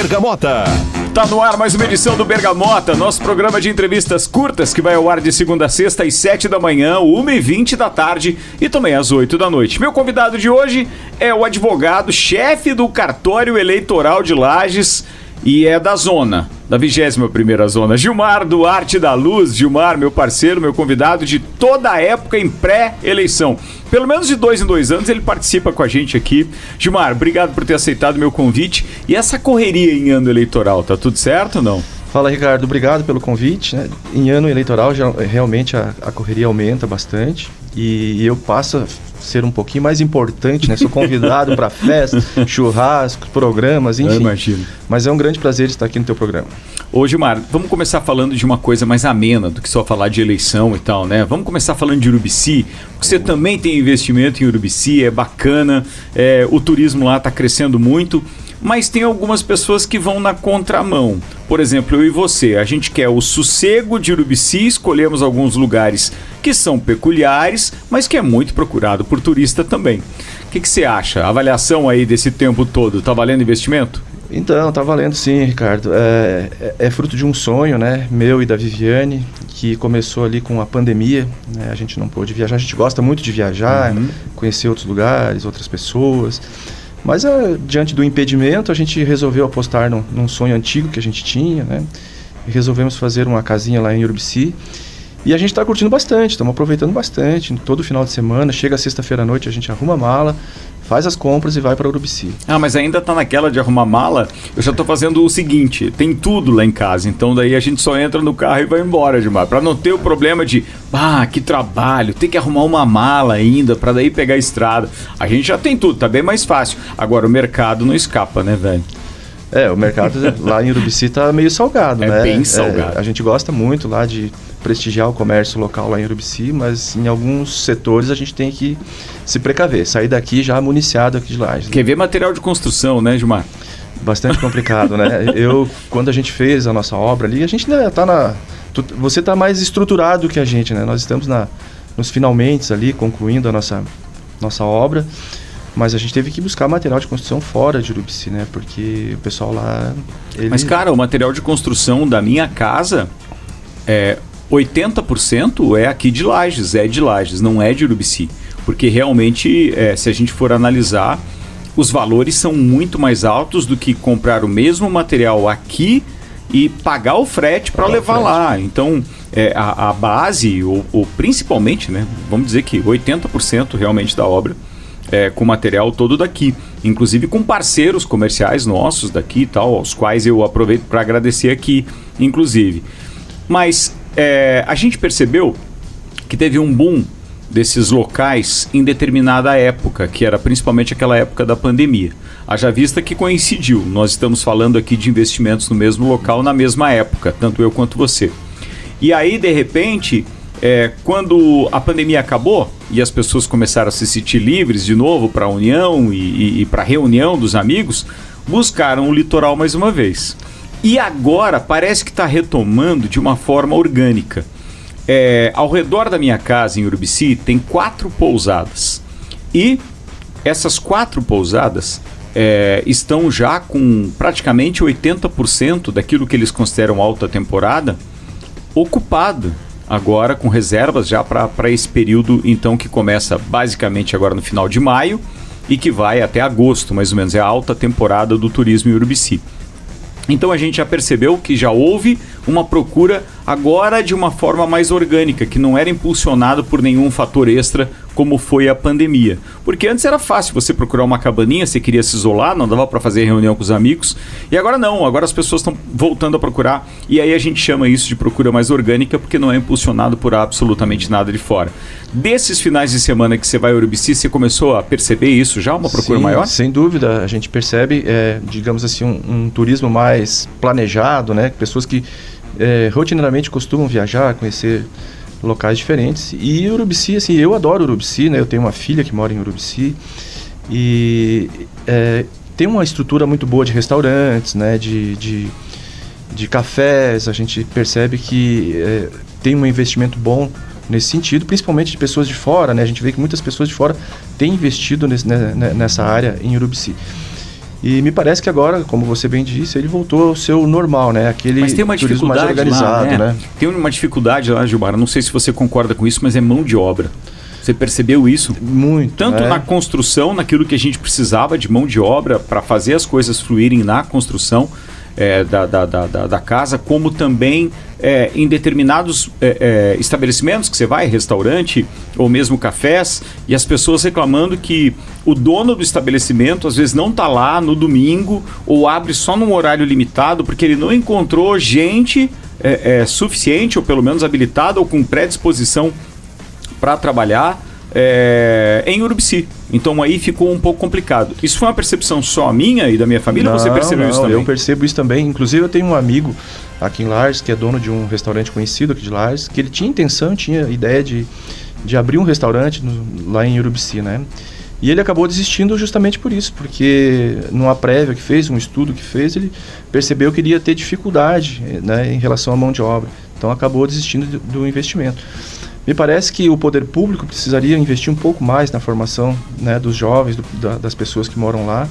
Bergamota. Tá no ar mais uma edição do Bergamota, nosso programa de entrevistas curtas que vai ao ar de segunda a sexta às 7 da manhã, 1h20 da tarde e também às 8 da noite. Meu convidado de hoje é o advogado, chefe do cartório eleitoral de Lages e é da zona, da 21ª zona, Gilmar Duarte da Luz. Gilmar, meu parceiro, meu convidado de toda a época em pré-eleição. Pelo menos de 2 em 2 anos ele participa com a gente aqui. Gilmar, obrigado por ter aceitado meu convite. E essa correria em ano eleitoral, tá tudo certo ou não? Fala, Ricardo, obrigado pelo convite, né? Em ano eleitoral realmente a correria aumenta bastante e eu passo a ser um pouquinho mais importante, né? Sou convidado para festas, churrascos, programas, enfim. Eu imagino. Mas é um grande prazer estar aqui no teu programa. Ô Gilmar, vamos começar falando de uma coisa mais amena do que só falar de eleição e tal, né? Vamos começar falando de Urubici. Você também tem investimento em Urubici, é bacana, o turismo lá está crescendo muito. Mas tem algumas pessoas que vão na contramão. Por exemplo, eu e você, a gente quer o sossego de Urubici, escolhemos alguns lugares que são peculiares, mas que é muito procurado por turista também. O que você acha? A avaliação aí desse tempo todo, tá valendo investimento? Então, tá valendo sim, Ricardo. É fruto de um sonho, né, meu e da Viviane, que começou ali com a pandemia, né? A gente não pôde viajar, a gente gosta muito de viajar, conhecer outros lugares, outras pessoas. Mas diante do impedimento, a gente resolveu apostar num sonho antigo que a gente tinha, né? E resolvemos fazer uma casinha lá em Urubici. E a gente está curtindo bastante, estamos aproveitando bastante. Todo final de semana, chega sexta-feira à noite, a gente arruma a mala, faz as compras e vai para Urubici. Ah, mas ainda tá naquela de arrumar mala? Eu já tô fazendo o seguinte, tem tudo lá em casa, então daí a gente só entra no carro e vai embora, Gilmar, para não ter o problema de, que trabalho, tem que arrumar uma mala ainda para daí pegar a estrada. A gente já tem tudo, tá bem mais fácil. Agora o mercado não escapa, né, velho? O mercado lá em Urubici tá meio salgado, né? É bem salgado. A gente gosta muito lá de prestigiar o comércio local lá em Urubici, mas em alguns setores a gente tem que se precaver, sair daqui já municiado aqui de Lages. Quer ver material de construção, né, Gilmar? Bastante complicado, né? Quando a gente fez a nossa obra ali, a gente ainda tá você tá mais estruturado que a gente, né? Nós estamos nos finalmente ali, concluindo a nossa obra. Mas a gente teve que buscar material de construção fora de Urubici, né? Porque o pessoal lá... Mas, cara, o material de construção da minha casa, 80% é aqui de Lages, não é de Urubici. Porque realmente, se a gente for analisar, os valores são muito mais altos do que comprar o mesmo material aqui e pagar o frete para levar lá. Então, a base, ou principalmente, né? Vamos dizer que 80% realmente da obra com material todo daqui, inclusive com parceiros comerciais nossos daqui e tal, aos quais eu aproveito para agradecer aqui, inclusive. Mas a gente percebeu que teve um boom desses locais em determinada época, que era principalmente aquela época da pandemia. Haja vista que coincidiu, nós estamos falando aqui de investimentos no mesmo local na mesma época, tanto eu quanto você. E aí, de repente... quando a pandemia acabou e as pessoas começaram a se sentir livres de novo para a união e para a reunião dos amigos, buscaram o litoral mais uma vez. E agora parece que está retomando de uma forma orgânica. Ao redor da minha casa, em Urubici, tem 4 pousadas. E essas 4 pousadas estão já com praticamente 80% daquilo que eles consideram alta temporada ocupado. Agora com reservas já para esse período, então, que começa basicamente agora no final de maio e que vai até agosto, mais ou menos, é a alta temporada do turismo em Urubici. Então a gente já percebeu que já houve uma procura agora de uma forma mais orgânica, que não era impulsionado por nenhum fator extra como foi a pandemia. Porque antes era fácil você procurar uma cabaninha, você queria se isolar, não dava para fazer reunião com os amigos. E agora não, agora as pessoas estão voltando a procurar. E aí a gente chama isso de procura mais orgânica, porque não é impulsionado por absolutamente nada de fora. Desses finais de semana que você vai a Urubici, você começou a perceber isso já, uma procura maior? Sem dúvida, a gente percebe, digamos assim, um turismo mais planejado, né? Pessoas que rotineiramente costumam viajar, conhecer locais diferentes. E Urubici, assim, eu adoro Urubici, né? Eu tenho uma filha que mora em Urubici e tem uma estrutura muito boa de restaurantes, né? De cafés. A gente percebe que tem um investimento bom nesse sentido, principalmente de pessoas de fora, né? A gente vê que muitas pessoas de fora têm investido nessa área em Urubici. E me parece que agora, como você bem disse, ele voltou ao seu normal, né? Aquele mas tem uma turismo dificuldade mais organizado, lá, né? Tem uma dificuldade lá, Gilmar, não sei se você concorda com isso, mas é mão de obra. Você percebeu isso? Muito. Tanto na construção, naquilo que a gente precisava de mão de obra para fazer as coisas fluírem na construção da casa, como também em determinados estabelecimentos que você vai, restaurante ou mesmo cafés, e as pessoas reclamando que o dono do estabelecimento às vezes não está lá no domingo ou abre só num horário limitado porque ele não encontrou gente suficiente ou pelo menos habilitada ou com predisposição para trabalhar em Urubici. Então aí ficou um pouco complicado. Isso foi uma percepção só minha e da minha família? Ou você percebeu isso também? Eu percebo isso também. Inclusive eu tenho um amigo aqui em Lages, que é dono de um restaurante conhecido aqui de Lages, que ele tinha ideia de abrir um restaurante lá em Urubici, né? E ele acabou desistindo justamente por isso, porque numa prévia que fez, um estudo que fez, ele percebeu que iria ter dificuldade, né, em relação à mão de obra. Então acabou desistindo do investimento. Me parece que o poder público precisaria investir um pouco mais na formação, né, dos jovens, das pessoas que moram lá,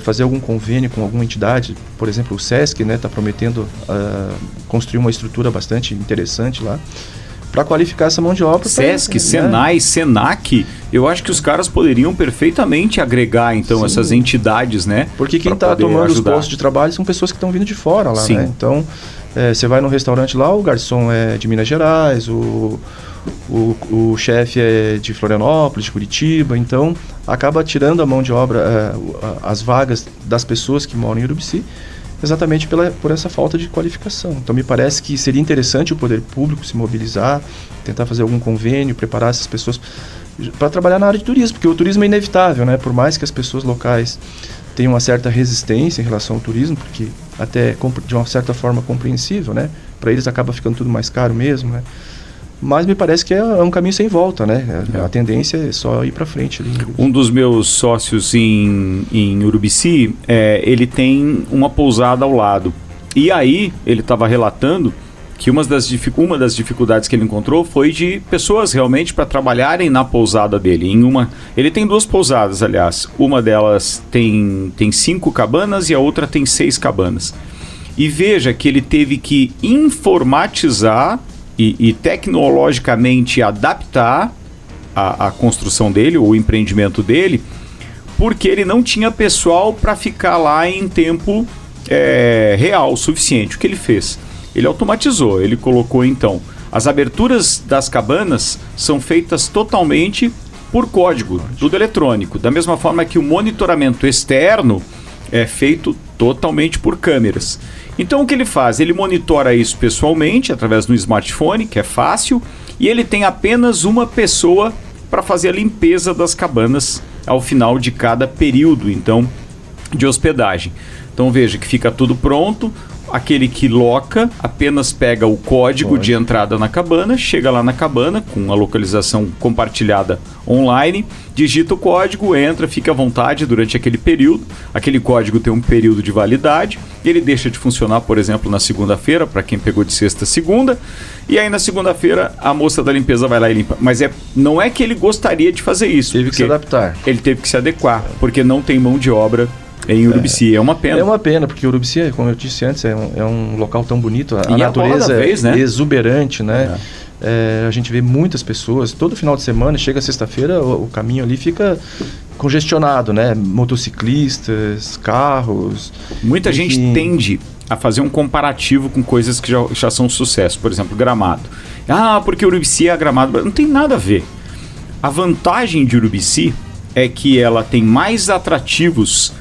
fazer algum convênio com alguma entidade. Por exemplo, o SESC está prometendo construir uma estrutura bastante interessante lá, para qualificar essa mão de obra. SESC, Senai, Senac, eu acho que os caras poderiam perfeitamente agregar, então, sim, essas entidades, né? Porque quem está tomando os postos de trabalho são pessoas que estão vindo de fora lá, sim, né? Então, você vai no restaurante lá, o garçom é de Minas Gerais, o chefe é de Florianópolis, de Curitiba, então acaba tirando a mão de obra, as vagas das pessoas que moram em Urubici, exatamente por essa falta de qualificação. Então me parece que seria interessante o poder público se mobilizar, tentar fazer algum convênio, preparar essas pessoas para trabalhar na área de turismo, porque o turismo é inevitável, né? Por mais que as pessoas locais tenham uma certa resistência em relação ao turismo, porque até de uma certa forma compreensível, né? Para eles acaba ficando tudo mais caro mesmo, né? Mas me parece que é um caminho sem volta, né? A tendência é só ir para frente ali. Um dos meus sócios em Urubici, ele tem uma pousada ao lado. E aí, ele estava relatando que uma das dificuldades que ele encontrou foi de pessoas realmente para trabalharem na pousada dele. Ele tem 2 pousadas, aliás. Uma delas tem 5 cabanas e a outra tem 6 cabanas. E veja que ele teve que informatizar e tecnologicamente adaptar a construção dele, o empreendimento dele, porque ele não tinha pessoal para ficar lá em tempo real suficiente. O que ele fez? Ele automatizou, ele colocou então, as aberturas das cabanas são feitas totalmente por código, tudo eletrônico, da mesma forma que o monitoramento externo é feito totalmente por câmeras. Então o que ele faz? Ele monitora isso pessoalmente, através do smartphone, que é fácil, e ele tem apenas uma pessoa para fazer a limpeza das cabanas ao final de cada período, então, de hospedagem. Então veja que fica tudo pronto, aquele que loca apenas pega o código de entrada na cabana, chega lá na cabana com a localização compartilhada online, digita o código, entra, fica à vontade durante aquele período. Aquele código tem um período de validade, ele deixa de funcionar, por exemplo, na segunda-feira, para quem pegou de sexta a segunda, e aí na segunda-feira a moça da limpeza vai lá e limpa. Mas não é que ele gostaria de fazer isso. Teve que se adaptar. Ele teve que se adequar, porque não tem mão de obra em Urubici. É uma pena. É uma pena, porque Urubici, como eu disse antes, é um local tão bonito. A natureza né? Exuberante, né? A gente vê muitas pessoas, todo final de semana, chega sexta-feira, o caminho ali fica congestionado, né? Motociclistas, carros. Muita gente tende a fazer um comparativo com coisas que já são sucesso. Por exemplo, Gramado. Porque Urubici é Gramado. Não tem nada a ver. A vantagem de Urubici é que ela tem mais atrativos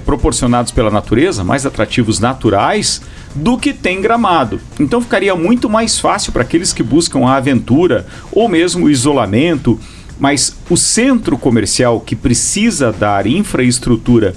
proporcionados pela natureza, mais atrativos naturais do que tem Gramado. Então ficaria muito mais fácil para aqueles que buscam a aventura ou mesmo o isolamento, mas o centro comercial que precisa dar infraestrutura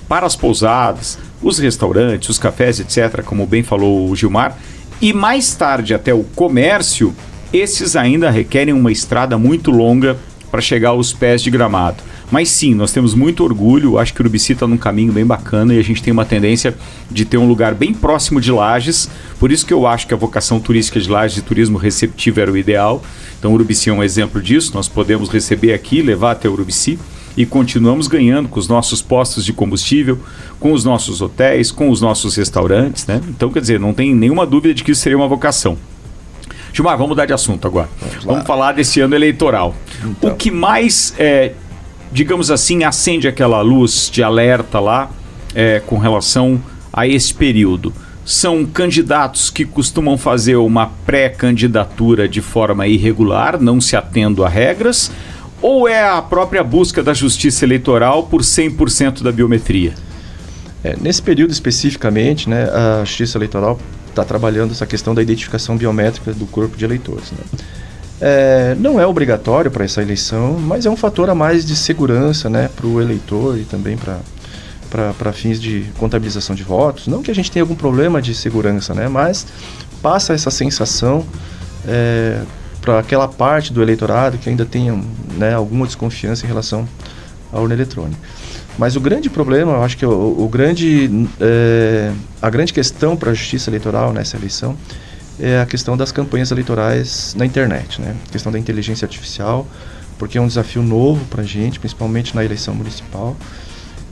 para as pousadas, os restaurantes, os cafés, etc., como bem falou o Gilmar, e mais tarde até o comércio, esses ainda requerem uma estrada muito longa para chegar aos pés de Gramado. Mas sim, nós temos muito orgulho, acho que o Urubici está num caminho bem bacana e a gente tem uma tendência de ter um lugar bem próximo de Lages, por isso que eu acho que a vocação turística de Lages, de turismo receptivo, era o ideal. Então o Urubici é um exemplo disso, nós podemos receber aqui, levar até o Urubici. e continuamos ganhando com os nossos postos de combustível, com os nossos hotéis, com os nossos restaurantes, né? Então, quer dizer, não tem nenhuma dúvida de que isso seria uma vocação. Gilmar, vamos mudar de assunto agora. Vamos falar desse ano eleitoral. Então. O que mais, digamos assim, acende aquela luz de alerta lá com relação a esse período? São candidatos que costumam fazer uma pré-candidatura de forma irregular, não se atendo a regras, ou é a própria busca da justiça eleitoral por 100% da biometria? Nesse período especificamente, né, a justiça eleitoral está trabalhando essa questão da identificação biométrica do corpo de eleitores, né? Não é obrigatório para essa eleição, mas é um fator a mais de segurança, né, para o eleitor e também para fins de contabilização de votos. Não que a gente tenha algum problema de segurança, né? Mas passa essa sensação para aquela parte do eleitorado que ainda tenha, né, alguma desconfiança em relação à urna eletrônica. Mas o grande problema, eu acho que a grande questão para a justiça eleitoral nessa eleição é a questão das campanhas eleitorais na internet, né? A questão da inteligência artificial, porque é um desafio novo para a gente, principalmente na eleição municipal.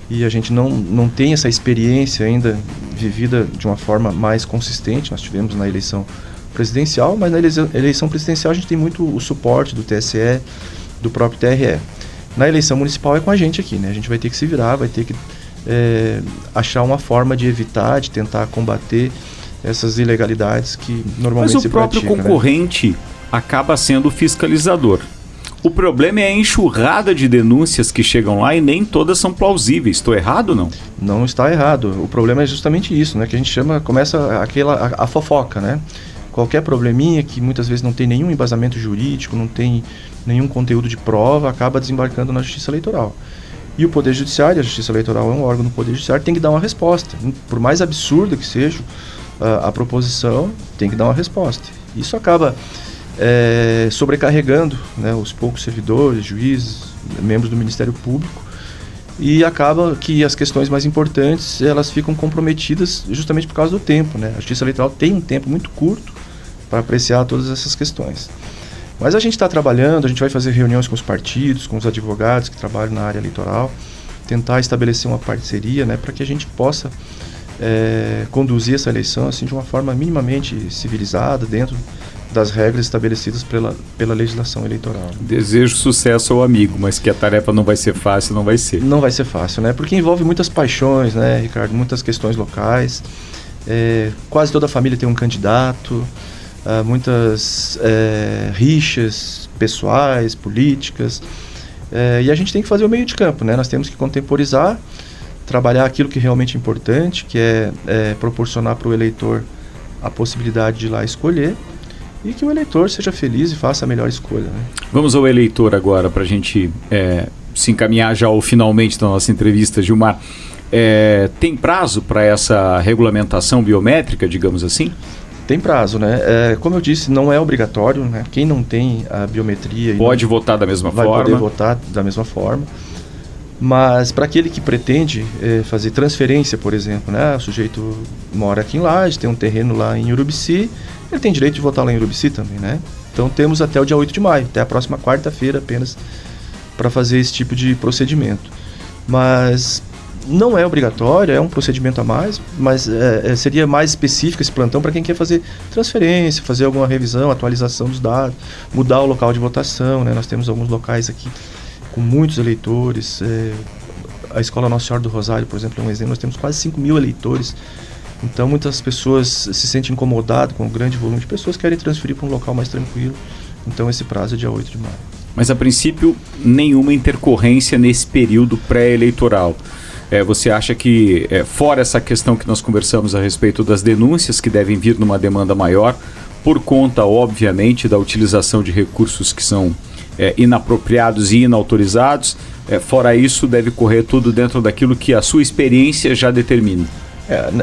E a gente não tem essa experiência ainda vivida de uma forma mais consistente. Nós tivemos na eleição presidencial, mas na eleição presidencial a gente tem muito o suporte do TSE, do próprio TRE. Na eleição municipal é com a gente aqui, né? A gente vai ter que se virar, vai ter que achar uma forma de evitar, de tentar combater essas ilegalidades que normalmente se praticam. Mas o próprio concorrente, né, acaba sendo o fiscalizador. O problema é a enxurrada de denúncias que chegam lá e nem todas são plausíveis. Estou errado ou não? Não está errado. O problema é justamente isso, né? Que a gente começa a fofoca, né? Qualquer probleminha que muitas vezes não tem nenhum embasamento jurídico, não tem nenhum conteúdo de prova, acaba desembarcando na Justiça Eleitoral. E o Poder Judiciário, a Justiça Eleitoral é um órgão do Poder Judiciário, tem que dar uma resposta. Por mais absurda que seja a proposição, tem que dar uma resposta. Isso acaba sobrecarregando, né, os poucos servidores, juízes, membros do Ministério Público, e acaba que as questões mais importantes elas ficam comprometidas justamente por causa do tempo, né? A Justiça Eleitoral tem um tempo muito curto para apreciar todas essas questões. Mas a gente está trabalhando, a gente vai fazer reuniões com os partidos, com os advogados que trabalham na área eleitoral, tentar estabelecer uma parceria, né, para que a gente possa conduzir essa eleição assim, de uma forma minimamente civilizada, dentro das regras estabelecidas pela legislação eleitoral. Desejo sucesso ao amigo, mas que a tarefa não vai ser fácil, não vai ser. Não vai ser fácil, né? Porque envolve muitas paixões, né, Ricardo? Muitas questões locais. Quase toda a família tem um candidato, muitas rixas pessoais, políticas. E a gente tem que fazer o meio de campo, né? Nós temos que contemporizar, trabalhar aquilo que é realmente importante, que é proporcionar para o eleitor a possibilidade de ir lá escolher, e que o eleitor seja feliz e faça a melhor escolha, né? Vamos ao eleitor agora, para a gente se encaminhar já ao finalmente da nossa entrevista, Gilmar. Tem prazo para essa regulamentação biométrica, digamos assim? Tem prazo, né? Como eu disse, não é obrigatório, né? Quem não tem a biometria... Pode votar da mesma forma? Vai poder votar da mesma forma. Mas para aquele que pretende fazer transferência, por exemplo, né? O sujeito mora aqui em Lages, tem um terreno lá em Urubici, ele tem direito de votar lá em Urubici também, né? Então temos até o dia 8 de maio, até a próxima quarta-feira apenas, para fazer esse tipo de procedimento. Mas não é obrigatório, é um procedimento a mais, mas seria mais específico esse plantão para quem quer fazer transferência, fazer alguma revisão, atualização dos dados, mudar o local de votação, né? Nós temos alguns locais aqui com muitos eleitores, a Escola Nossa Senhora do Rosário, por exemplo, é um exemplo, nós temos quase 5 mil eleitores, então muitas pessoas se sentem incomodadas com o grande volume de pessoas que querem transferir para um local mais tranquilo, então esse prazo é dia 8 de maio. Mas a princípio, nenhuma intercorrência nesse período pré-eleitoral. Você acha que, fora essa questão que nós conversamos a respeito das denúncias que devem vir numa demanda maior, por conta, obviamente, da utilização de recursos que são inapropriados e inautorizados, fora isso, deve correr tudo dentro daquilo que a sua experiência já determina?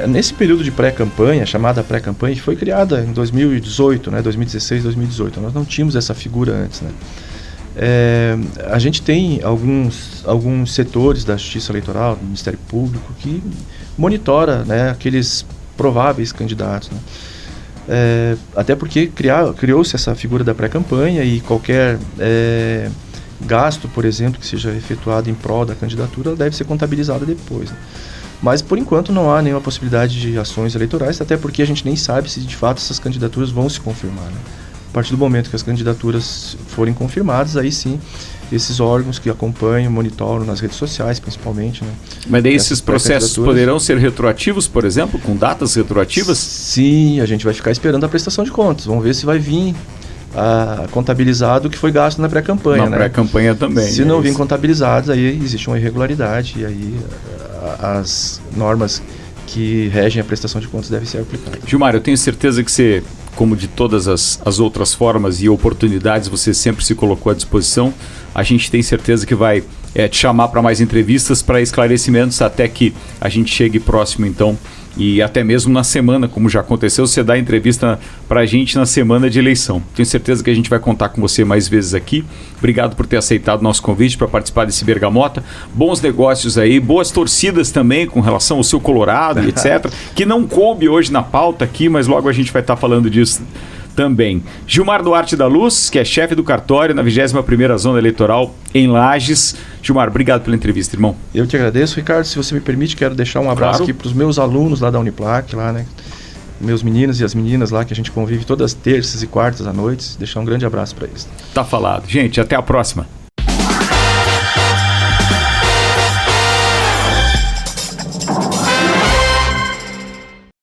Nesse período de pré-campanha, chamada pré-campanha, que foi criada em 2018, né, 2016, 2018, nós não tínhamos essa figura antes, né? A gente tem alguns setores da Justiça Eleitoral, do Ministério Público, que monitora, né, aqueles prováveis candidatos, né? Até porque criou-se essa figura da pré-campanha e qualquer gasto, por exemplo, que seja efetuado em prol da candidatura, deve ser contabilizada depois, né? Mas, por enquanto, não há nenhuma possibilidade de ações eleitorais, até porque a gente nem sabe se, de fato, essas candidaturas vão se confirmar, né? A partir do momento que as candidaturas forem confirmadas, aí sim, esses órgãos que acompanham, monitoram nas redes sociais, principalmente, né? Mas daí esses processos poderão ser retroativos, por exemplo, com datas retroativas? Sim, a gente vai ficar esperando a prestação de contas. Vamos ver se vai vir contabilizado o que foi gasto na pré-campanha. Na pré-campanha também. Se não vir contabilizado, aí existe uma irregularidade e aí as normas que regem a prestação de contas devem ser aplicadas. Gilmar, eu tenho certeza que você, como de todas as outras formas e oportunidades, você sempre se colocou à disposição. A gente tem certeza que vai te chamar para mais entrevistas, para esclarecimentos, até que a gente chegue próximo, então, e até mesmo na semana, como já aconteceu, você dá entrevista para a gente na semana de eleição. Tenho certeza que a gente vai contar com você mais vezes aqui. Obrigado por ter aceitado o nosso convite para participar desse Bergamota. Bons negócios aí, boas torcidas também com relação ao seu Colorado, etc. Que não coube hoje na pauta aqui, mas logo a gente vai estar falando disso também. Gilmar Duarte da Luz, que é chefe do cartório na 21ª Zona Eleitoral em Lages. Gilmar, obrigado pela entrevista, irmão. Eu te agradeço, Ricardo. Se você me permite, quero deixar um abraço aqui para os meus alunos lá da Uniplac, lá, né? Meus meninos e as meninas lá, que a gente convive todas as terças e quartas à noite. Deixar um grande abraço para eles. Tá falado. Gente, até a próxima.